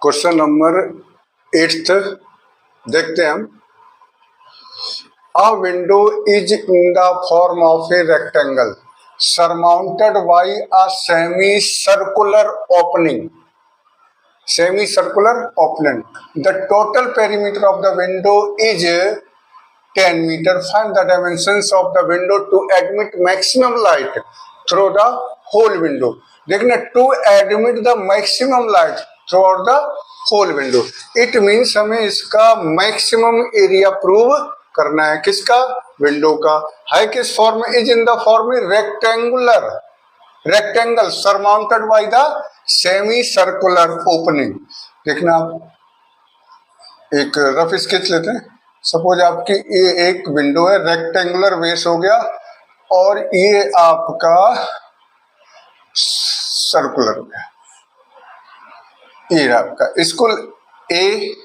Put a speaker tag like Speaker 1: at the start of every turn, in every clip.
Speaker 1: Question number 8 देखते हैं हम। A window is in the form of a rectangle surmounted by a semicircular opening. Semicircular opening. The total perimeter of the window is 10 meter. Find the dimensions of the window to admit maximum light through the whole window. देखना, to admit the maximum light throughout the whole window. It means हमें इसका maximum area prove करना है। किसका? Window का। है किस form में? इज इन द फॉर्म में rectangular, rectangle surmounted by the semi circular opening. देखना, आप एक रफ स्केच लेते हैं। सपोज आपकी ये एक विंडो है, रेक्टेंगुलर बेस हो गया, और ये आपका सर्कुलर हो गया। ये आपका इसको ए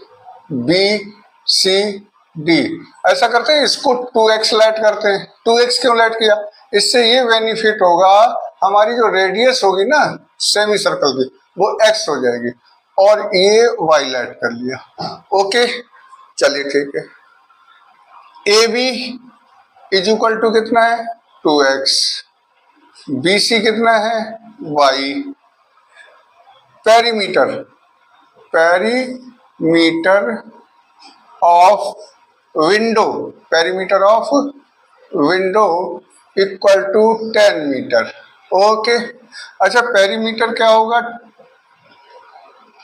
Speaker 1: बी सी डी ऐसा करते हैं, इसको 2x लाइट करते हैं। 2x क्यों लाइट किया? इससे ये बेनिफिट होगा, हमारी जो रेडियस होगी ना सेमी सर्कल की, वो x हो जाएगी, और ये y लाइट कर लिया। ओके, चलिए ठीक है। A B is equal to कितना है? 2x। बी सी कितना है? y। Perimeter, perimeter of window, perimeter of window equal to 10 metre. Okay, अच्छा पेरीमीटर क्या होगा?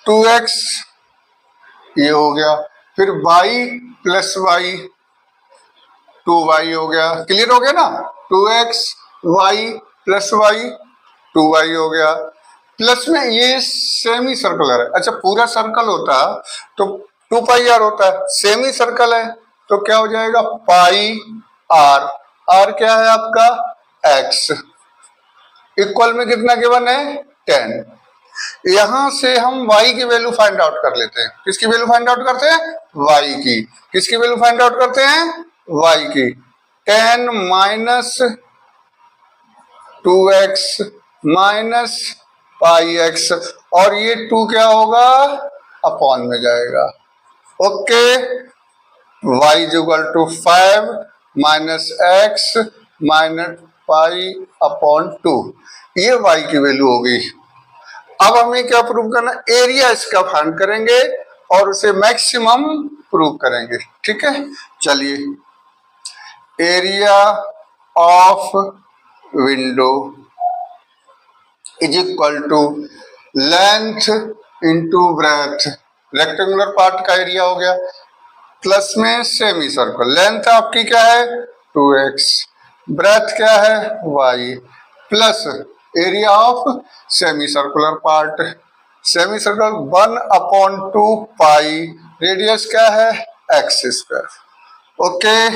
Speaker 1: 2x ये हो गया, फिर y प्लस y 2y हो गया। क्लियर हो गया ना? 2x y plus y 2y हो गया। प्लस में ये सेमी सर्कुलर है। अच्छा, पूरा सर्कल होता तो 2 पाई आर होता है, सेमी सर्कल है तो क्या हो जाएगा? पाई आर। आर क्या है आपका? x। इक्वल में कितना गिवन है? 10। यहां से हम y की वैल्यू फाइंड आउट कर लेते हैं। किसकी वैल्यू फाइंड आउट करते हैं? y की। किसकी वैल्यू फाइंड आउट करते हैं? y की। 10 minus 2x minus pi x, और ये 2 क्या होगा? अपॉन में जाएगा। Okay, y is equal to 5 minus x minus pi upon 2। ये y की वैल्यू होगी। अब हमें क्या प्रूव करना? एरिया इसका फाइंड करेंगे और उसे मैक्सिमम प्रूव करेंगे। ठीक है, चलिए। Area of window is equal to length into breadth. Rectangular part का एरिया हो गया, प्लस में सेमी सर्कल। लेंथ आपकी क्या है? 2x। ब्रेथ क्या है? y। Plus area of semi circular part. Semi circle 1/2 pi. Radius क्या है? x square. Okay,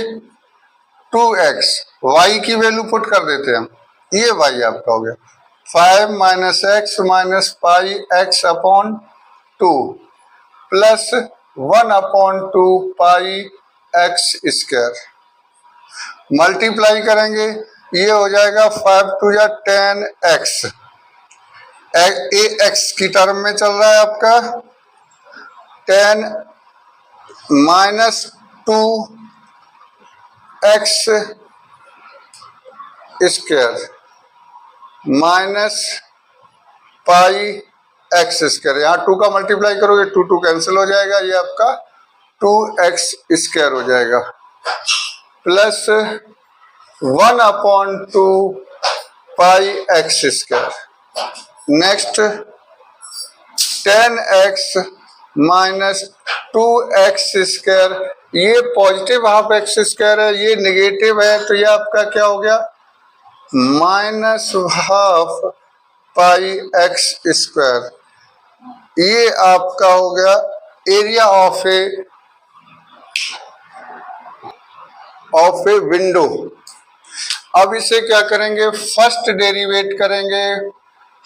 Speaker 1: 2x। y की वैल्यू पुट कर देते हैं हम। ये y आपका हो गया 5 माइनस एक्स माइनस पाई x अपॉन 2 प्लस 1/2 पाई x स्क्वायर। मल्टीप्लाई करेंगे, ये हो जाएगा 5 टू या 10x। ए x की टर्म में चल रहा है आपका। 10 minus 2x square minus pi x square. यहाँ 2 का मल्टीप्लाई करोगे 2 कैंसिल हो जाएगा, ये आपका 2x स्क्वायर हो जाएगा, प्लस 1/2 पाई x square. Next 10x minus 2x square. ये पॉजिटिव हाफ x स्क्वायर है, ये नेगेटिव है, तो ये आपका क्या हो गया? माइनस हाफ पाई x स्क्वायर। ये आपका हो गया एरिया ऑफ ए विंडो। अब इसे क्या करेंगे? फर्स्ट डेरिवेट करेंगे,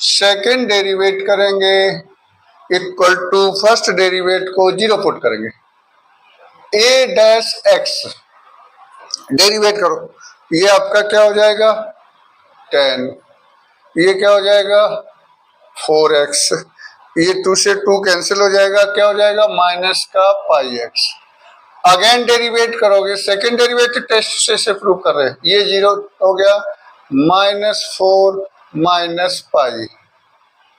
Speaker 1: सेकंड डेरिवेट करेंगे, इक्वल टू फर्स्ट डेरिवेट को 0 पुट करेंगे। a डैश x डेरिवेट करो, ये आपका क्या हो जाएगा? 10। ये क्या हो जाएगा? 4x। ये 2 से 2 कैंसिल हो जाएगा, क्या हो जाएगा माइनस का पाई एक्स। अगेन डेरिवेट करोगे, सेकेंड डेरिवेटिव टेस्ट से प्रूव कर रहे हैं, ये 0 हो गया, -4 minus pi,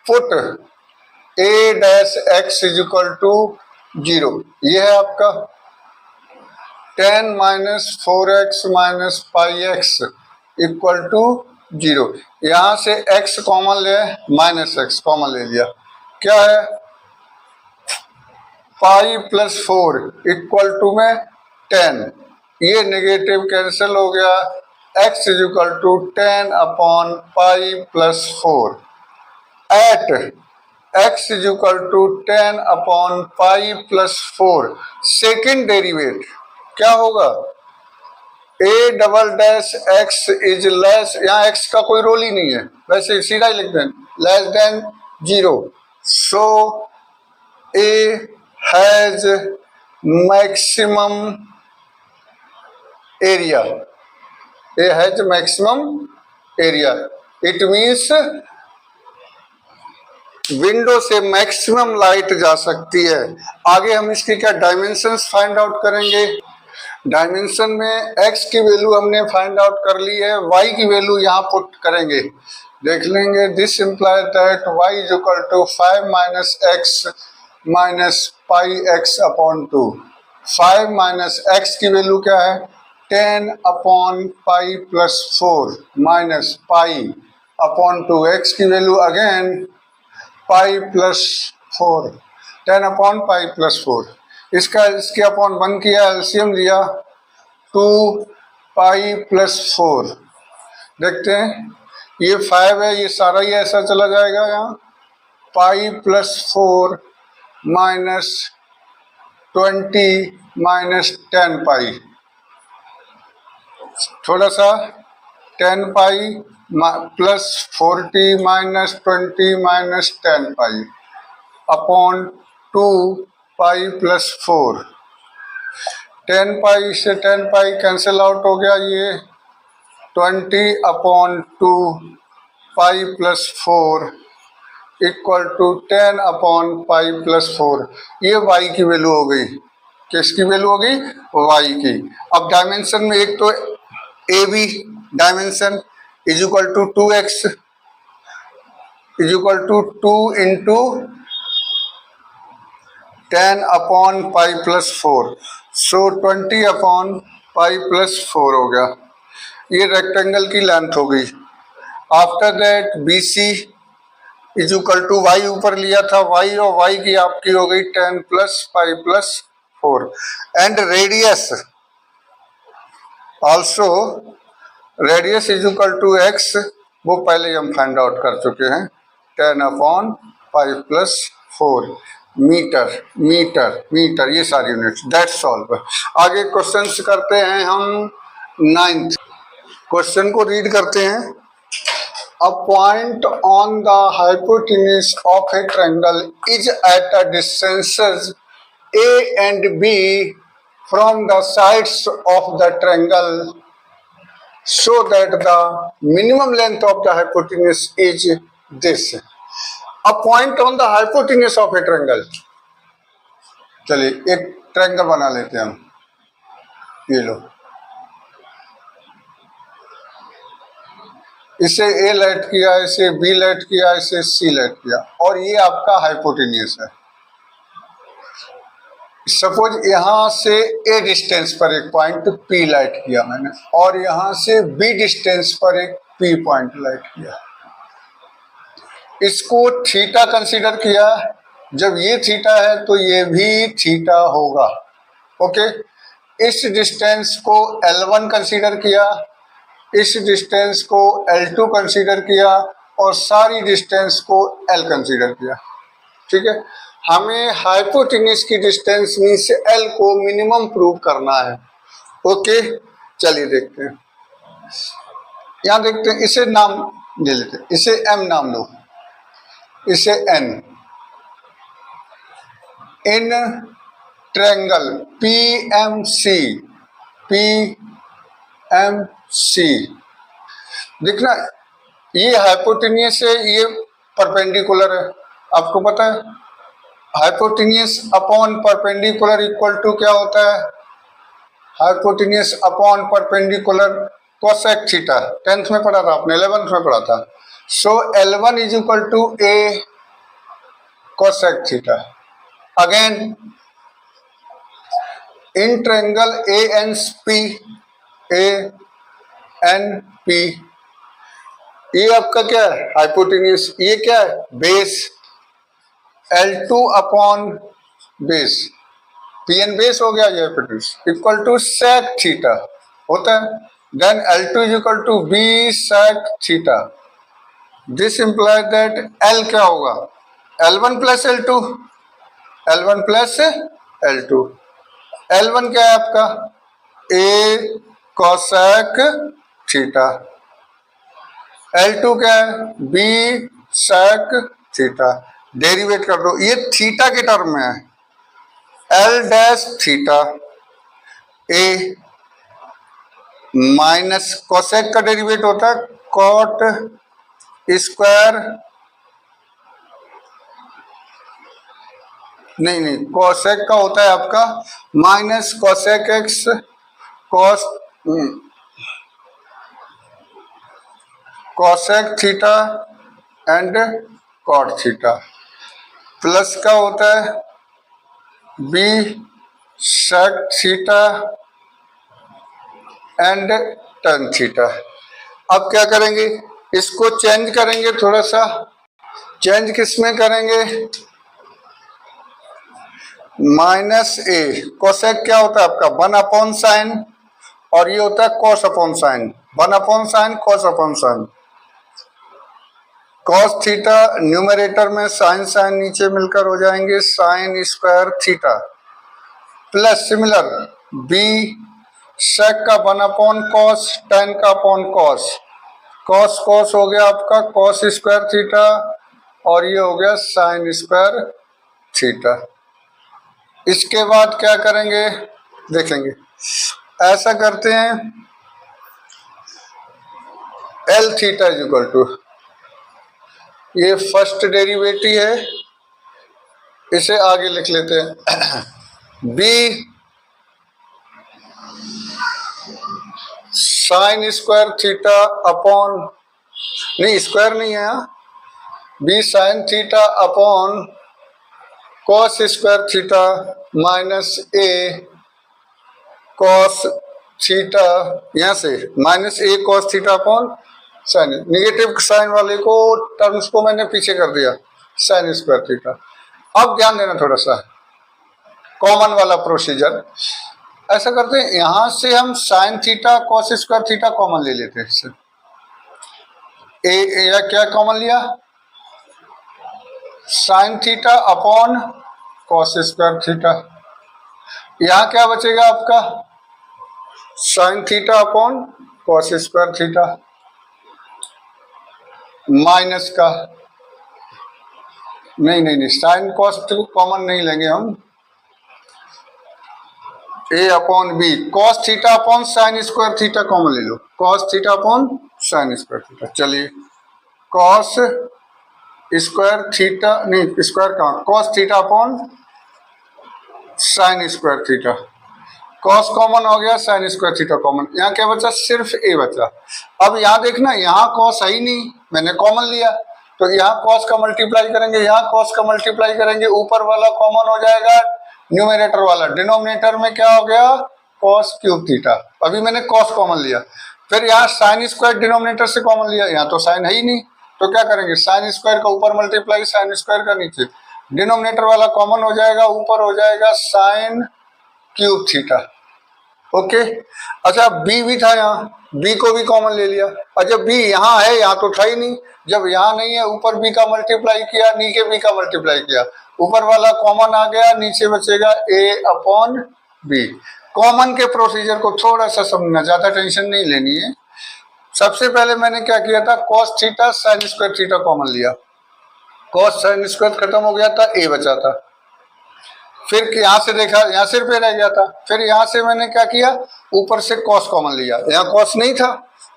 Speaker 1: put a dash x is equal to 0, ये है आपका 10 minus 4x minus pi x equal to 0। यहां से x कॉमन ले, माइनस एक्स कॉमन ले लिया, क्या है पाई प्लस 4 इक्वल टू में 10, ये नेगेटिव कैंसिल हो गया, x is equal to 10 upon pi plus 4 at x is equal to 10 upon pi plus 4। Second derivate क्या होगा, a double dash x is less, यहाँ x का कोई रोल ही नहीं है, वैसे सीधा ही लिखते हैं, less than 0, so a has maximum area, a has maximum area, it means window से मैक्सिमम लाइट जा सकती है। आगे हम इसकी क्या डायमेंशंस फाइंड आउट करेंगे। डायमेंशन में x की वैल्यू हमने फाइंड आउट कर ली है, y की वैल्यू यहाँ पुट करेंगे, देख लेंगे। This implies that y is equal to 5 minus x minus pi x upon 2। 5 minus x की वैल्यू क्या है 10 upon pi plus 4 minus pi upon 2, x की value again pi plus 4, 10 upon pi plus 4, इसका इसके upon 1 किया, LCM लिया 2 pi plus 4, देखते हैं ये 5 है, ये सारा ही ऐसा चला जाएगा, यहाँ pi plus 4 minus 20 minus 10 pi, थोड़ा सा 10 pi plus 40 minus 20 minus 10 pi upon 2 pi plus 4। 10 pi से 10 पाई कैंसिल आउट हो गया, ये 20 upon 2 pi plus 4 equal to 10 upon pi plus 4। ये y की वैल्यू हो गई, किसकी वैल्यू हो गई y की। अब डायमेंशन में एक तो A B dimension is equal to 2x is equal to 2 into 10 upon pi plus 4, so 20 upon pi plus 4 हो गया, ये रेक्टेंगल की लेंथ हो गई। After that B C is equal to y ऊपर लिया था, y और y की आपकी हो गई 10 plus pi plus 4 and radius also, radius is equal to x, वो पहले हम फाइंड आउट कर चुके हैं, 10 upon pi plus 4 metre metre metre, ये सारी यूनिट्स, दैट्स ऑल। आगे क्वेश्चंस करते हैं हम 9th क्वेश्चन को रीड करते हैं। A point on the hypotenuse of a triangle is at a distances A and B from the sides of the triangle, so that the minimum length of the hypotenuse is this. A point on the hypotenuse of a triangle. चलिए एक triangle बना लेते हैं हम, ये लो, इसे ए light किया, इसे बी लाइट किया, इसे सी लाइट किया, और ये आपका हाइपोटेन्यूस है। सपोज यहां से ए डिस्टेंस पर एक पॉइंट पी लाइट किया मैंने, और यहां से बी डिस्टेंस पर एक पी पॉइंट लाइट किया, इसको थीटा कंसीडर किया। जब ये थीटा है तो ये भी थीटा होगा, ओके। इस डिस्टेंस को L1 कंसीडर किया, इस डिस्टेंस को L2 कंसीडर किया, और सारी डिस्टेंस को L कंसीडर किया, ठीक है। हमें हाइपोटेन्यूस की डिस्टेंस मींस L को मिनिमम प्रूव करना है, ओके। चलिए देखते हैं, यहाँ देखते हैं, इसे नाम दे लेते हैं, इसे M नाम दो, इसे N। In triangle PMC, PMC देखना, ये हाइपोटेन्यूस है, ये परपेंडिकुलर है, आपको पता है hypotenuse upon perpendicular equal to क्या होता है? Hypotenuse upon perpendicular cosec theta. 10th में पढ़ा था आपने, 11th में पढ़ा था। So L1 is equal to a cosec theta. Again in triangle ANP, ये आपका क्या है? हाइपोटेन्यूस। ये क्या है? Base. L2 upon base, PN base हो गया ये hypotenuse, equal to sec theta होता है। Then L2 is equal to B sec theta. This implies that L क्या होगा? L1 plus L2, L1 plus L2। L1 क्या है आपका? A cosec theta. L2 क्या है? B sec theta. डेरिवेट कर दो, ये थीटा के टर्म में है। L dash theta A minus cosec का डेरिवेट होता है कॉट स्क्वायर, नहीं कोसेक का होता है आपका minus cosec x cos cosec theta and cot theta, plus का होता है B sec theta and tan theta. अब क्या करेंगे? इसको चेंज करेंगे, थोड़ा सा चेंज किसमें करेंगे? माइनस ए। कोसेक क्या होता है आपका? 1 अपॉन साइन, और ये होता है cos upon sine. 1 upon sine, cos upon sine. Cos theta numerator में, साइन साइन नीचे मिलकर हो जाएंगे sine square theta, plus similarly sec का 1 अपॉन कॉस, टेन का अपॉन कॉस। कॉस कॉस हो गया आपका कॉस स्क्वायर थीटा, और ये हो गया साइन स्क्वायर थीटा। इसके बाद क्या करेंगे देखेंगे। ऐसा करते हैं, L theta is equal to, ये फर्स्ट डेरिवेटिव है, इसे आगे लिख लेते हैं। B sine square theta upon, नहीं स्क्वायर नहीं है, B sine theta upon cos square theta minus A cos theta, यहां से minus A cos theta upon sine, negative sine वाले को टर्म्स को मैंने पीछे कर दिया, साइन स्क्वायर थीटा। अब ध्यान देना थोड़ा सा कॉमन वाला प्रोसीजर। ऐसा करते हैं, यहां से हम sine theta cos square theta common ले लेते हैं। ए या क्या कॉमन लिया? Sine theta upon cos square theta. यहां क्या बचेगा आपका? Sine theta upon cos square theta minus का, नहीं साइन कॉस कॉमन नहीं लेंगे हम, A upon B cos theta upon sine square theta common ले लो, cos theta upon sine square theta. चलिए कॉस स्क्वायर थीटा, नहीं स्क्वायर कहाँ, cos theta upon sine square theta. Cos common हो गया, साइन स्क्वायर थीटा कॉमन, यहाँ क्या बचा? सिर्फ ए बचा। अब यहाँ देखना, यहाँ कॉस है ही नहीं, मैंने कॉमन लिया, तो यहाँ कॉस का मल्टीप्लाई करेंगे, यहाँ कॉस का मल्टीप्लाई करेंगे, ऊपर वाला कॉमन हो जाएगा, न्यूमरेटर वाला, डिनोमिनेटर में क्या हो गया? Cos cube theta. अभी मैंने कॉस कॉमन लिया, फिर यहाँ साइन स्क्वायर डिनोमिनेटर से कॉमन लिया, यहाँ तो साइन है ही नहीं, तो क्या करेंगे? साइन स्क्वायर का ऊपर मल्टीप्लाई, साइन स्क्वायर का नीचे, डिनोमिनेटर वाला कॉमन हो जाएगा, ऊपर हो जाएगा साइन क्यूब थीटा। ओके, अच्छा बी भी था, यहाँ बी को भी कॉमन ले लिया। अच्छा बी यहाँ है, यहाँ तो था ही नहीं, जब यहाँ नहीं है ऊपर बी का मल्टीप्लाई किया, नीचे बी का मल्टीप्लाई किया, ऊपर वाला कॉमन आ गया, नीचे बचेगा ए अपॉन बी। कॉमन के प्रोसीजर को थोड़ा सा समझना, ज्यादा टेंशन नहीं लेनी है। सबसे पहले मैंने क्या किया था? Cos theta sine square theta common लिया, कॉस साइन स्क्वायर खत्म हो गया था, ए बचा था। फिर यहाँ से देखा, यहाँ सिर्फ ए रह गया था, फिर यहाँ से मैंने क्या किया? ऊपर से कॉस कॉमन लिया, यहाँ कॉस नहीं था,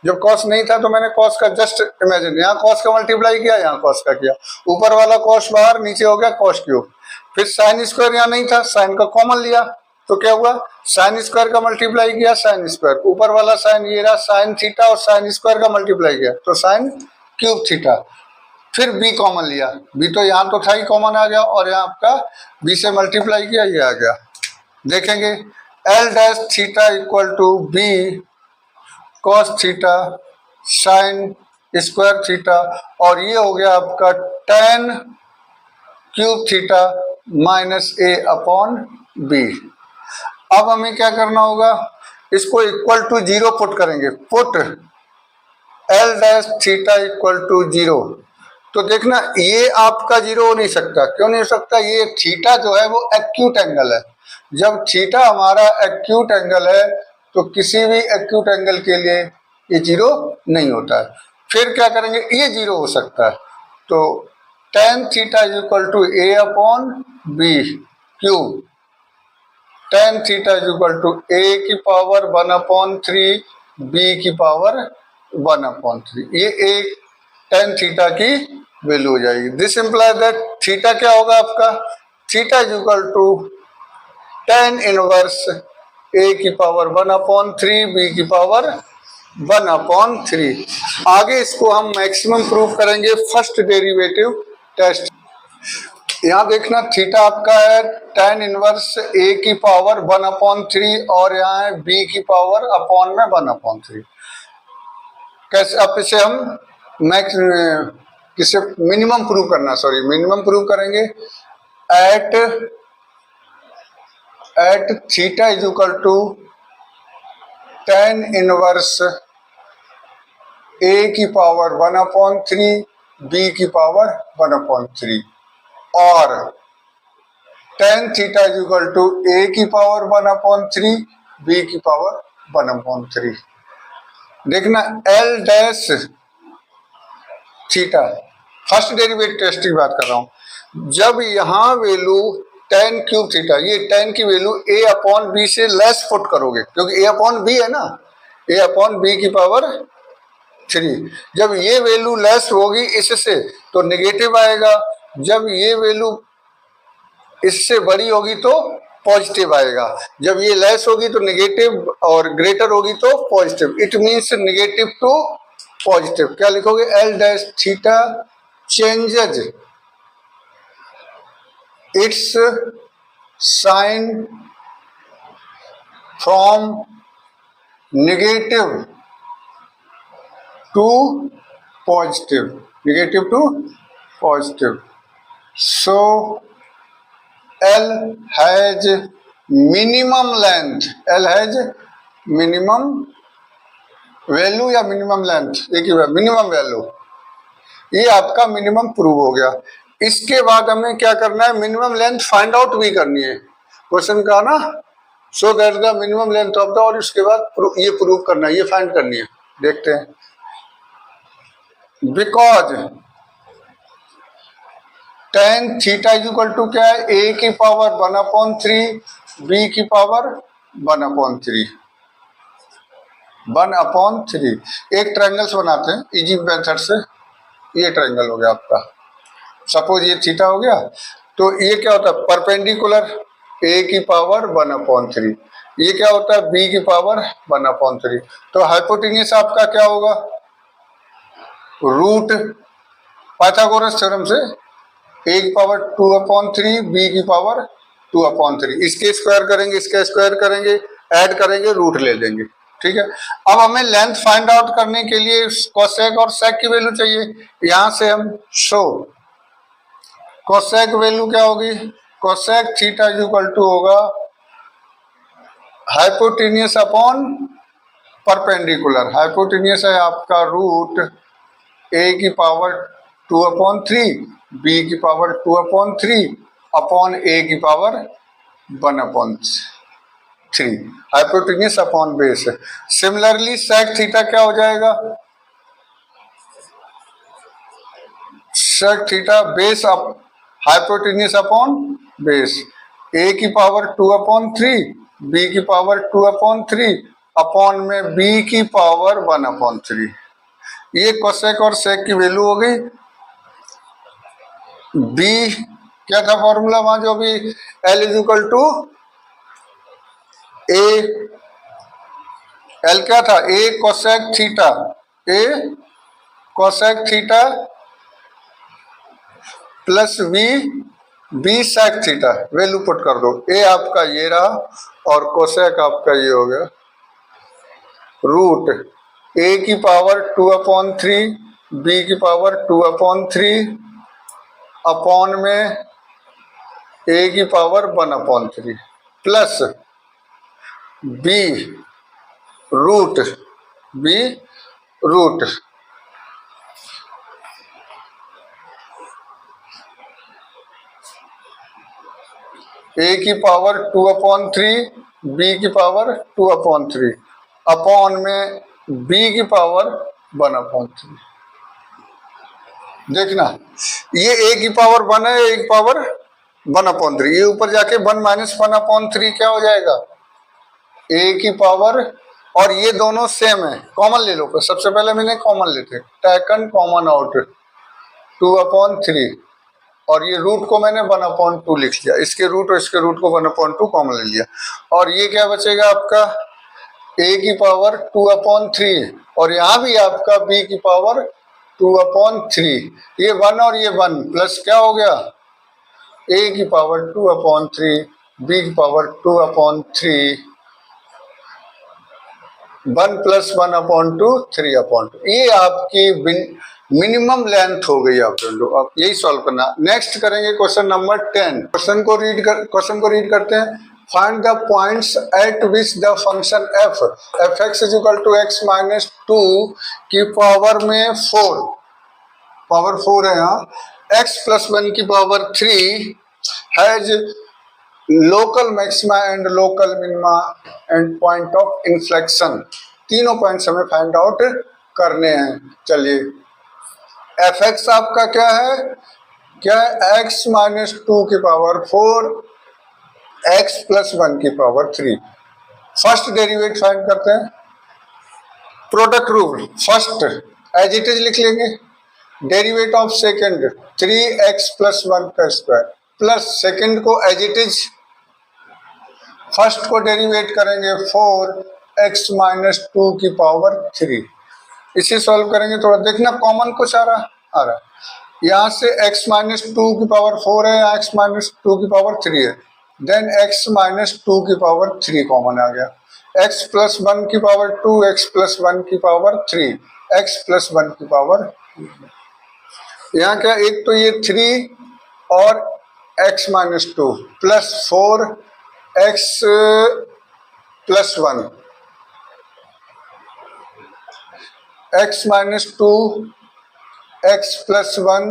Speaker 1: जब कॉस नहीं था तो मैंने कॉस का जस्ट इमेजिन, यहाँ कॉस का मल्टीप्लाई किया, यहाँ कॉस का किया, ऊपर वाला कॉस बाहर, नीचे हो गया कॉस क्यूब। फिर साइन स्क्वायर यहाँ नहीं था, साइन का कॉमन लिया तो क्या हुआ, साइन स्क्वायर का मल्टीप्लाई किया साइन स्क्वायर, ऊपर वाला साइन ये रहा साइन थीटा, और साइन स्क्वायर का मल्टीप्लाई किया तो साइन क्यूब थीटा। फिर बी कॉमन लिया, बी तो यहाँ तो था ही, कॉमन आ गया, और यहाँ आपका बी से मल्टीप्लाई किया, ये आ गया। देखेंगे L dash theta equal to B cos theta sine square theta, और ये हो गया आपका tan cube theta minus a upon B. अब हमें क्या करना होगा, इसको इक्वल टू जीरो पुट करेंगे, put L dash theta equal to zero. तो देखना ये आपका जीरो हो नहीं सकता, क्यों नहीं हो सकता, ये थीटा जो है वो एक्यूट एंगल है। जब थीटा हमारा एक्यूट एंगल है तो किसी भी एक्यूट एंगल के लिए ये जीरो नहीं होता है। फिर क्या करेंगे, ये जीरो हो सकता है, तो tan theta is equal to A upon B cube, tan theta is equal to A की पावर 1/3 बी की पावर 1/3। ये एक टेन थीटा की वैल्यू हो जाएगी। दिस इंप्लाइज दैट थीटा क्या होगा आपका, theta is equal to tan inverse A की पावर 1/3 बी की पावर 1/3। आगे इसको हम मैक्सिमम प्रूव करेंगे फर्स्ट डेरिवेटिव टेस्ट। यहाँ देखना थीटा आपका है टेन इनवर्स ए की पावर 1/3, और यहाँ है बी की पावर अपॉन में 1/3। कैसे, अब इसे हम किसे मिनिमम प्रूव करना, सॉरी मिनिमम प्रूव करेंगे at theta is equal to tan inverse A की पावर 1/3 बी की पावर 1/3, और tan theta is equal to A की पावर 1/3 बी की पावर 1/3। देखना L dash theta, first derivative test की बात कर रहा हूं, जब यहां वैल्यू टेन क्यूब थीटा, ये टेन की वैल्यू ए अपॉन बी से लेस पुट करोगे, क्योंकि ए अपॉन बी है ना, ए अपॉन बी की पावर 3। जब ये वैल्यू लेस होगी इससे तो नेगेटिव आएगा, जब ये वैल्यू इससे बड़ी होगी तो पॉजिटिव आएगा, जब ये लेस होगी तो नेगेटिव, और ग्रेटर होगी तो positive. It means negative to positive. क्या लिखोगे, L dash theta changes its sign from negative to positive, negative to positive. So L has minimum length, L has minimum value या minimum length, एक ही minimum value, ये आपका minimum prove हो गया। इसके बाद हमें क्या करना है, मिनिमम लेंथ फाइंड आउट भी करनी है, क्वेश्चन का ना, so that the minimum length of the, और उसके बाद ये प्रूव करना है, ये फाइंड करनी है। देखते हैं, because tan theta is equal to क्या है, ए की पावर 1/3 बी की पावर 1/3, 1/3। एक ट्रायंगल्स बनाते हैं इजी मेथड से, ये ट्रायंगल हो गया आपका, सपोज ये थीटा हो गया, तो ये क्या होता है, परपेंडिकुलर ए की पावर 1/3, ये क्या होता है, बी की पावर 1/3। तो हाइपोटेन्यूस आपका क्या होगा, रूट पाइथागोरस थ्योरम से ए की पावर 2/3 बी की पावर 2/3, इसके स्क्वायर करेंगे, इसके स्क्वायर करेंगे, ऐड करेंगे, रूट ले लेंगे, ठीक है। अब हमें लेंथ फाइंड आउट करने के लिए कोसेक और सेक की वैल्यू चाहिए, यहां से हम शो कोसेक वैल्यू क्या होगी, cosec theta is equal to होगा हाइपोटेन्यूस अपॉन परपेंडिकुलर। हाइपोटेन्यूस है आपका रूट ए की पावर 2/3 बी की पावर 2/3 अपॉन ए की power 1/3, hypotenuse upon base. Similarly sec theta क्या हो जाएगा, sec theta base up hypotenuse upon base, A की पावर 2/3 बी की पावर 2/3 अपॉन में b की पावर 1/3। ये कोसेक और सेक की वैल्यू हो गई। b क्या था फॉर्मूला वहां जो भी l equal to a, l क्या था a cosec theta, a cosec theta plus b sec theta. Value put कर दो, a आपका ये रहा और कोसेक आपका ये हो गया रूट a की पावर 2/3 b की पावर 2/3 अपॉन में a की power 1/3 plus b root a की पावर 2/3 b की पावर 2/3 अपॉन में b की पावर 1/3। देखना ये a की पावर 1 है, a की पावर 1/3, ये ऊपर जाके 1 - 1/3 क्या हो जाएगा a की पावर, और ये दोनों सेम है, कॉमन ले लो। सबसे पहले मैंने कॉमन लेते, टेकन कॉमन आउट 2/3 और ये रूट को मैंने 1/2 लिख लिया, इसके रूट और इसके रूट को 1/2 कॉमन ले लिया, और ये क्या बचेगा आपका a की पावर 2/3 और यहाँ भी आपका b की पावर 2/3, ये 1 और ये 1 प्लस क्या हो गया a की पावर 2/3 b की पावर 2/3 1 + 1/2 3/2। ये आपकी मिनिमम लेंथ हो गई आप लोग। आप यही सॉल्व करना। नेक्स्ट करेंगे क्वेश्चन नंबर 10। क्वेश्चन को रीड करते हैं। Find the points at which the function f(x = x - 2) की पावर में 4, पावर 4 है यहाँ, x + 1 की power 3 has local maxima and local minima and point of inflection. तीनों पॉइंट्स हमें फाइंड आउट करने हैं। चलिए f(x) आपका क्या है, x - 2 की पावर 4 x + 1 की पावर 3। फर्स्ट डेरिवेट फाइंड करते हैं। Product rule first as it is लिख लेंगे, डेरिवेट ऑफ सेकंड 3x + 1 का स्क्वायर प्लस सेकंड को एज इट इज, फर्स्ट को डेरिवेट करेंगे 4x - 2 की पावर 3। इसे सॉल्व करेंगे, थोड़ा देखना कॉमन कुछ आ रहा है। यहाँ से x - 2 की पावर 4 है, x - 2 की पावर 3 है, देन x - 2 की पावर 3 कॉमन आ गया, x + 1 की पावर 2, x + 1 की पावर 3, x + 1 की पावर, यहाँ क्या एक तो ये 3 और x - 2 plus 4x + 1, x - 2 x + 1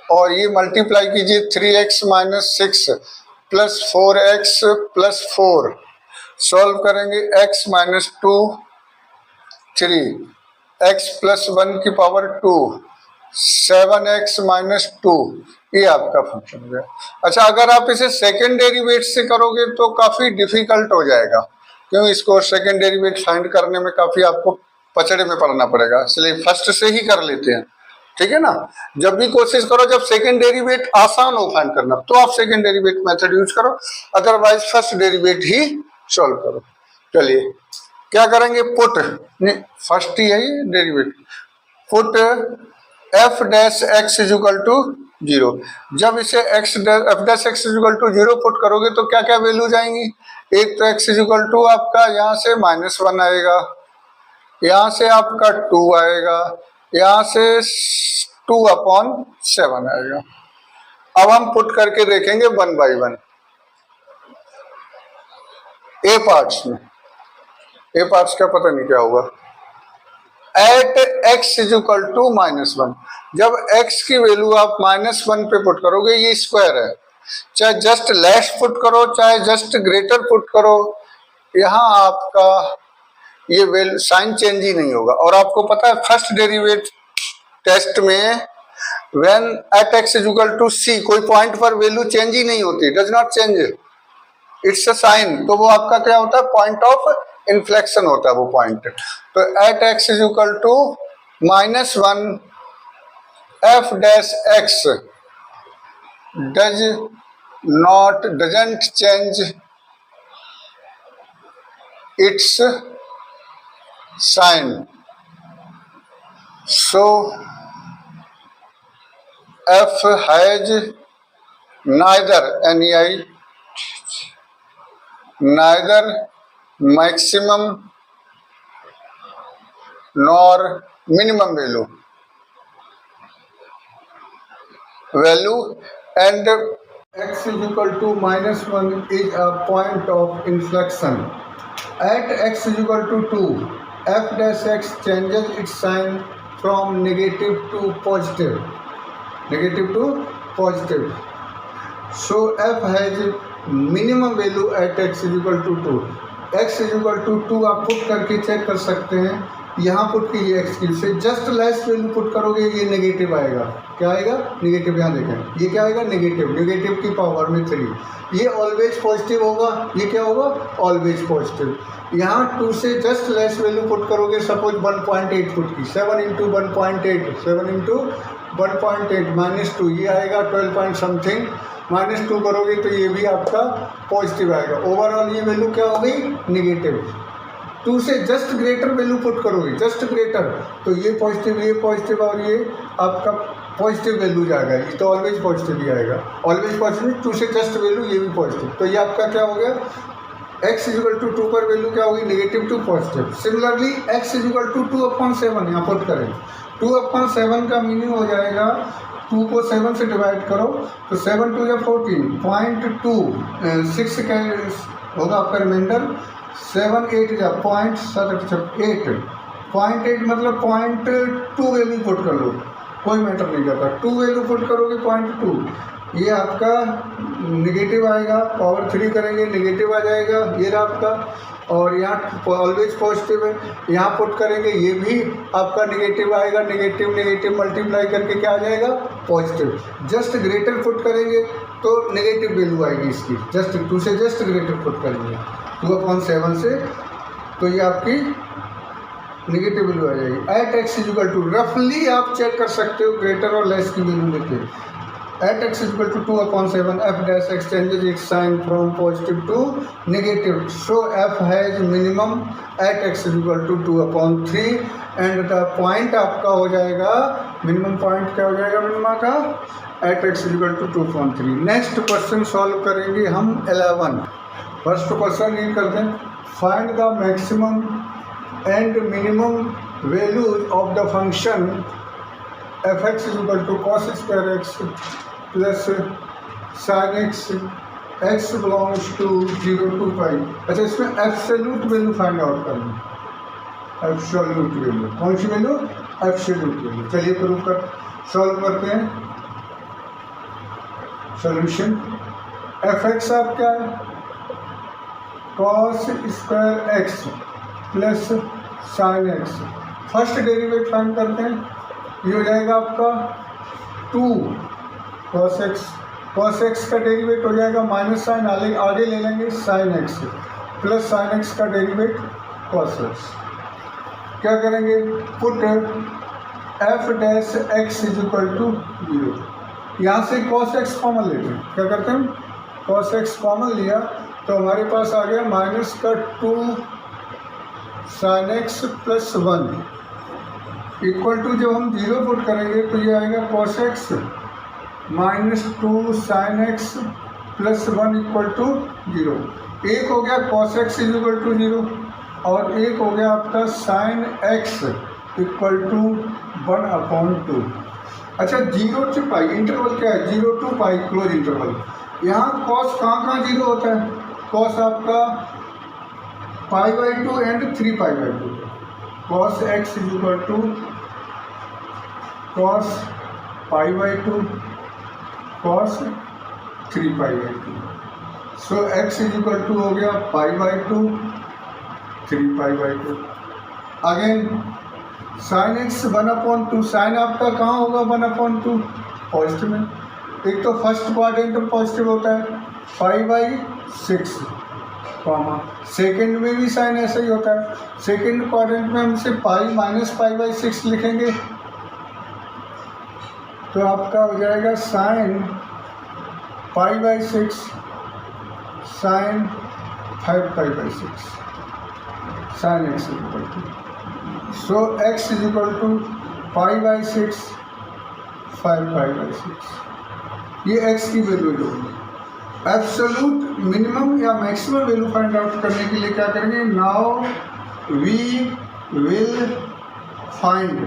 Speaker 1: और ये मल्टीप्लाई कीजिए 3x - 6 प्लस 4x + 4, सॉल्व करेंगे x - 2 3, x + 1 की पावर 2, 7x - 2, ये आपका फंक्शन हो गया। अच्छा, अगर आप इसे सेकेंड डेरिवेट से करोगे तो काफी डिफिकल्ट हो जाएगा, क्यों इसको सेकेंड डेरिवेट फाइंड करने में काफी आपको पचड़े में पड़ना पड़ेगा, इसलिए फर्स्ट से ही कर लेते हैं। ठीक है ना, जब भी कोशिश करो जब सेकेंड डेरिवेट आसान हो फाइंड करना तो आप सेकेंड डेरिवेट मेथड यूज करो, अदरवाइज फर्स्ट डेरिवेट ही सॉल्व करो। चलिए क्या करेंगे, पुट, फर्स्ट ही है ये डेरिवेट, पुट f(x = 0)। जब इसे f(x = 0) पुट करोगे तो क्या क्या वैल्यू जाएंगी, एक तो x = आपका यहाँ से -1 आएगा, यहाँ से आपका 2 आएगा, यहाँ से 2/7 आएगा। अब हम पुट करके देखेंगे 1 by 1 ए पार्ट्स में। ए पार्ट्स का पता नहीं क्या होगा। एट x = -1, जब x की वैल्यू आप -1 पे पुट करोगे, ये स्क्वायर है, चाहे जस्ट लेस पुट करो चाहे जस्ट ग्रेटर पुट करो, यहाँ आपका ये वैल्यू साइन चेंज ही नहीं होगा। और आपको पता है फर्स्ट डेरिवेट टेस्ट में व्हेन एट x = c कोई पॉइंट पर वैल्यू चेंज ही नहीं होती, does not change. It's a sign, तो वो आपका क्या होता है, पॉइंट ऑफ इन्फ्लेक्शन होता है वो पॉइंट। तो at x is equal to -1 F dash x doesn't change its sign, so f has neither maximum nor minimum value and x is equal to -1 is a point of inflection. At x is equal to 2, f dash x changes its sign from negative to positive. So f has minimum value at x is equal to 2. x is equal to 2 आप put करके check कर सकते हैं, यहाँ put कीजिए x की से just less value put करोगे ये नेगेटिव आएगा। क्या आएगा? नेगेटिव। यहाँ देखें ये क्या आएगा? नेगेटिव की पावर में 3। ये ऑलवेज पॉजिटिव होगा, ये क्या होगा? Always positive. यहाँ 2 से जस्ट लेस वैल्यू पुट करोगे, सपोज 1.8 पुट की, 7 इंटू 1.8 -2 ये आएगा 12 पॉइंट समथिंग, -2 करोगे तो ये भी आपका पॉजिटिव आएगा। ओवरऑल ये वैल्यू क्या हो गई? नेगेटिव। 2 से जस्ट ग्रेटर वैल्यू पुट करोगे, जस्ट ग्रेटर, तो ये पॉजिटिव और ये आपका पॉजिटिव वैल्यू जाएगा, ये तो ऑलवेज पॉजिटिव ही आएगा, ऑलवेज पॉजिटिव। 2 से जस्ट वैल्यू ये भी पॉजिटिव, तो ये आपका क्या हो गया? x इज इक्वल टू 2 पर वैल्यू क्या होगी? Negative to positive. Similarly x is equal to 2/7 यहाँ पुट करें, 2/7 का मीनिंग हो जाएगा 2 को 7 से डिवाइड करो तो 7 2 या 14, 0.2 6 का होगा आपका रिमाइंडर, 7 8 या 0.8 मतलब 0.2 वैल्यू पुट कर लो, कोई मैटर नहीं करता। 2 वैल्यू पुट करोगे 0.2, ये आपका नेगेटिव आएगा, पावर 3 करेंगे नेगेटिव आ जाएगा, ये रहा आपका। और यहाँ ऑलवेज पॉजिटिव है, यहाँ पुट करेंगे ये भी आपका नेगेटिव आएगा, नेगेटिव मल्टीप्लाई करके क्या आ जाएगा? पॉजिटिव। जस्ट ग्रेटर पुट करेंगे तो नेगेटिव वैल्यू आएगी इसकी, जस्ट 2 से जस्ट ग्रेटर पुट करेंगे 2/7 से, तो ये आपकी नेगेटिव वैल्यू आ जाएगी। At x is equal to, रफली आप चेक कर सकते हो ग्रेटर और लेस की वैल्यू लेके, at x is equal to 2/7 f dash x changes its sign from positive to negative, so f has minimum at x is equal to 2/3 and the point आपका हो जाएगा, minimum point क्या हो जाएगा minima का? at x is equal to 2/3। Next question solve करेंगे हम 11। First question ये करते हैं, find the maximum and minimum values of the function f(x) is equal to cos square x plus sin x, x belongs to 0 to पाई। अच्छा, इसमें absolute value find out करनी, absolute value, कौन सी value? Absolute value. चलिए prove कर solve करते हैं। सॉल्यूशन f(x) आप क्या है? cos square x plus sin x। First derivative find करते हैं, ये हो जाएगा आपका 2 cos x का डेरिवेट हो जाएगा माइनस साइन, आगे ले लेंगे sin x plus sin x का डेरिवेट cos x। क्या करेंगे? Put f dash x is equal to 0, यहाँ से cos x कॉमन लेते हैं। क्या करते हैं? cos x कॉमन लिया तो हमारे पास आ गया माइनस का 2 sin x plus 1 equal to, जब हम 0 पुट करेंगे तो ये आएगा cos x minus 2 sin x plus 1 equal to 0। एक हो गया cos x is equal to 0 और एक हो गया आपका sin x इक्वल टू 1/2। अच्छा, 0 to पाई इंटरवल क्या है? 0 to पाई क्लोज इंटरवल। यहाँ cos कहाँ 0 होता है? cos आपका π/2 and 3π/2। cos x is equal to cos π/2 cos 3π/2। So x is equal to हो गया π/2 3π/2। अगेन sin x 1/2, साइन आपका कहाँ होगा 1/2? पॉजिटिव में, एक तो फर्स्ट क्वाड्रेंट में पॉजिटिव होता है पाई/6, सेकेंड में भी साइन ऐसा ही होता है। सेकेंड क्वाड्रेंट में हम इसे पाई-पाई/6 लिखेंगे, तो आपका हो जाएगा साइन पाई/6 साइन 5पाई/6 sine x equal to, so x is equal to पाई/6 5पाई/6। ये x की वैल्यू होगी। एब्सोल्यूट मिनिमम या मैक्सिमम वैल्यू फाइंड आउट करने के लिए क्या करेंगे, नाउ वी विल फाइंड,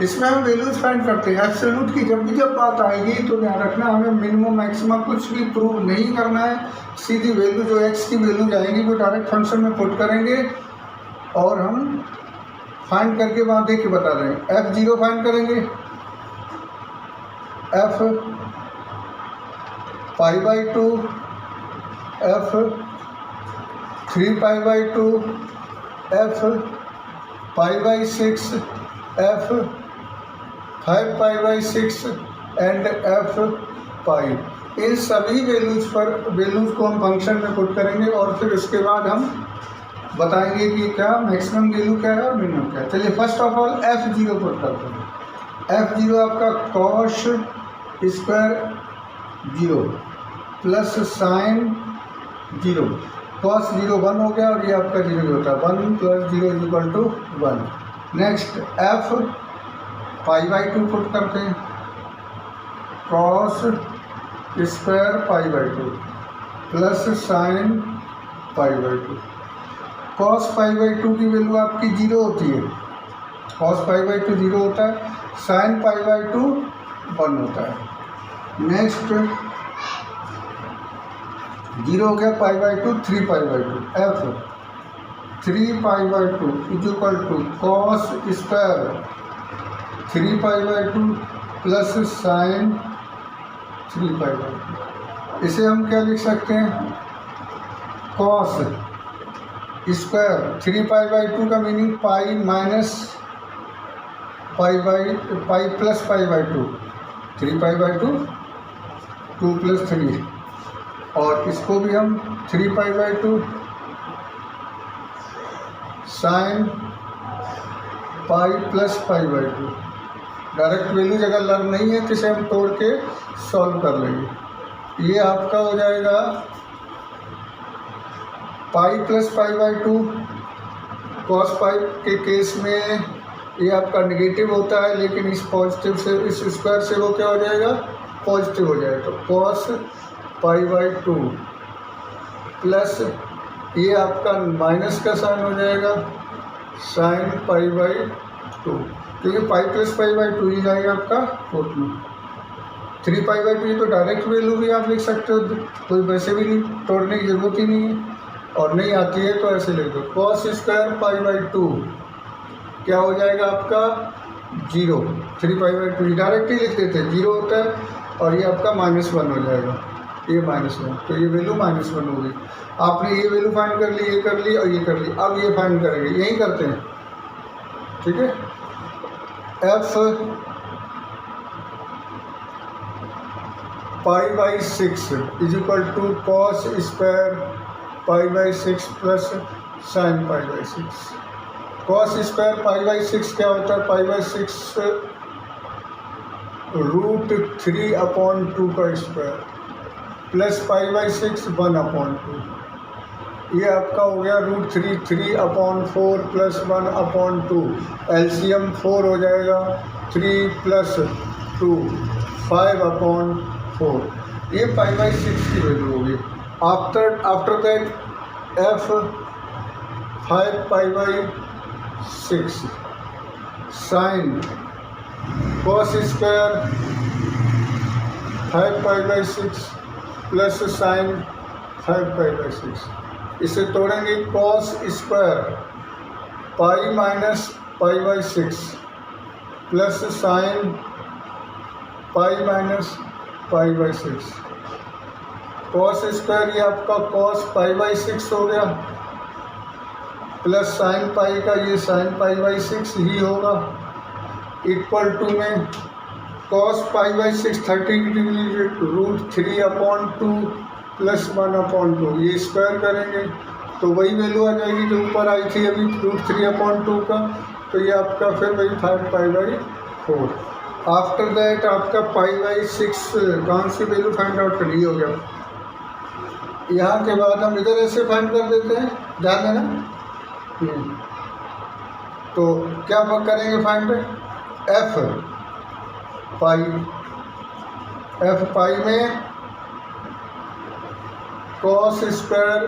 Speaker 1: इसमें हम वैल्यूज फाइंड करते हैं। एब्सोल्यूट की जब बात आएगी तो ध्यान रखना हमें मिनिमम मैक्सिमम कुछ भी प्रूव नहीं करना है, सीधी वैल्यू जो x की वैल्यू जाएगी वो डायरेक्ट फंक्शन में पुट करेंगे और हम फाइंड करके वहाँ देख के बता रहे हैं। f0 फाइंड करेंगे, f पाई/2 f 3पाई/2 f पाई/6 f 5पाई/6 एंड f पाई। इन सभी वैल्यूज को हम फंक्शन में पुट करेंगे और फिर उसके बाद हम बताएंगे कि क्या मैक्सिमम वैल्यू क्या है और मिनिमम क्या है। चलिए first of all f0 put करते हैं। f0 आपका cos square 0 plus sign 0, cos 0 1 हो गया और ये आपका 0 होता है, 1 + 0 = 1। नेक्स्ट f पाई/2 पुट करते हैं, कॉस स्क्वायर पाई/2 प्लस साइन पाई/2। कॉस पाई/2 की वैल्यू आपकी 0 होती है, कॉस पाई/2 0 होता है, साइन पाई/2 1 होता है। नेक्स्ट 0 हो गया पाई/2 3पाई/2, f 3पाई/2 = कॉस स्क्वायर 3पाई/2 प्लस साइन 3पाई/2। इसे हम क्या लिख सकते हैं, कॉस स्क्वायर 3पाई/2 का meaning pi minus pi plus पाई/2, 3पाई/2 2 + 3, और इसको भी हम 3पाई/2 साइन पाई प्लस पाई/2। डायरेक्ट वैल्यूज अगर लर्न नहीं है तो इसे हम तोड़ के सॉल्व कर लेंगे। ये आपका हो जाएगा पाई प्लस पाई/2। कॉस पाई के केस में ये आपका नेगेटिव होता है, लेकिन इस पॉजिटिव से इस स्क्वायर से वो क्या हो जाएगा, पॉजिटिव हो जाएगा। तो कॉस पाई/2 प्लस ये आपका माइनस का साइन हो जाएगा साइन पाई/2, क्योंकि पाई प्लस पाई/2 ही जाएगा आपका फोर्थ में। 3पाई/2 ये तो डायरेक्ट वैल्यू भी आप लिख सकते हो, कोई वैसे भी नहीं तोड़ने की जरूरत ही नहीं है, और नहीं आती है तो ऐसे लिख दो। कॉस स्क्वायर पाई/2 क्या हो जाएगा आपका 0, 3पाई/2 डायरेक्ट ही लिख देते हैं, 0 होता है, और ये आपका -1 हो जाएगा, ये -1, तो ये वैल्यू -1 होगी। आपने ये वैल्यू फाइंड कर ली, ये कर ली और ये कर ली, अब ये फाइंड करेंगे, यही करते हैं, ठीक है। f पाई/6 = कॉस स्क्वायर पाई/6 प्लस साइन पाई/6। कॉस स्क्वायर पाई/6 क्या होता है, पाई/6 √3/2 का स्क्वायर प्लस पाई/6 1/2। ये आपका हो गया √3 3/4 प्लस 1/2। एलसीएम 4 हो जाएगा, 3 + 2 5/4। ये पाई/6 की वैल्यू होगी। आफ्टर दैट f 5पाई/6 साइन कॉस स्क्वायर 5पाई/6 प्लस साइन 5पाई/6। इसे तोड़ेंगे, कॉस स्क्वायर पाई माइनस पाई/6 प्लस साइन पाई माइनस पाई/6। कॉस स्क्वायर ये आपका कॉस पाई/6 हो गया, प्लस साइन पाई का ये साइन पाई/6 ही होगा, इक्वल टू में cos pi by 6 30 degree √3/2 plus 1/2 ये स्क्वायर करेंगे तो वही वैल्यू आ जाएगी जो ऊपर आई थी अभी √3/2 का। तो ये आपका फिर वही 5 पाई बाई 4। आफ्टर दैट आपका पाई बाई 6 कौन सी वैल्यू फाइंड आउट करनी हो गया। यहाँ के बाद हम इधर ऐसे फाइंड कर देते हैं, ध्यान देना। तो क्या करेंगे फाइंड, एफ पाई में cos square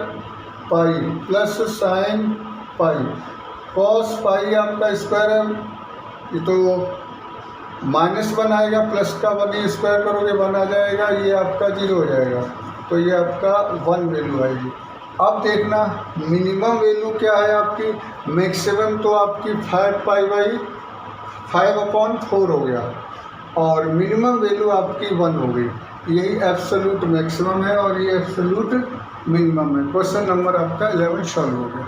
Speaker 1: pi plus sine पाई। कॉस पाई आपका स्क्वायर है, ये तो -1 आएगा, प्लस का 1 स्क्वायर करोगे 1 आ जाएगा, ये आपका 0 हो जाएगा। तो ये आपका 1 वैल्यू आएगी। अब देखना मिनिमम वैल्यू क्या है आपकी, मैक्सिमम तो आपकी 5 पाई बाई 5/4 हो गया और मिनिमम वैल्यू आपकी 1 हो गई। यही एब्सोल्यूट मैक्सिमम है और ये एब्सोल्यूट मिनिमम है। क्वेश्चन नंबर आपका 11 सॉल्व हो गया।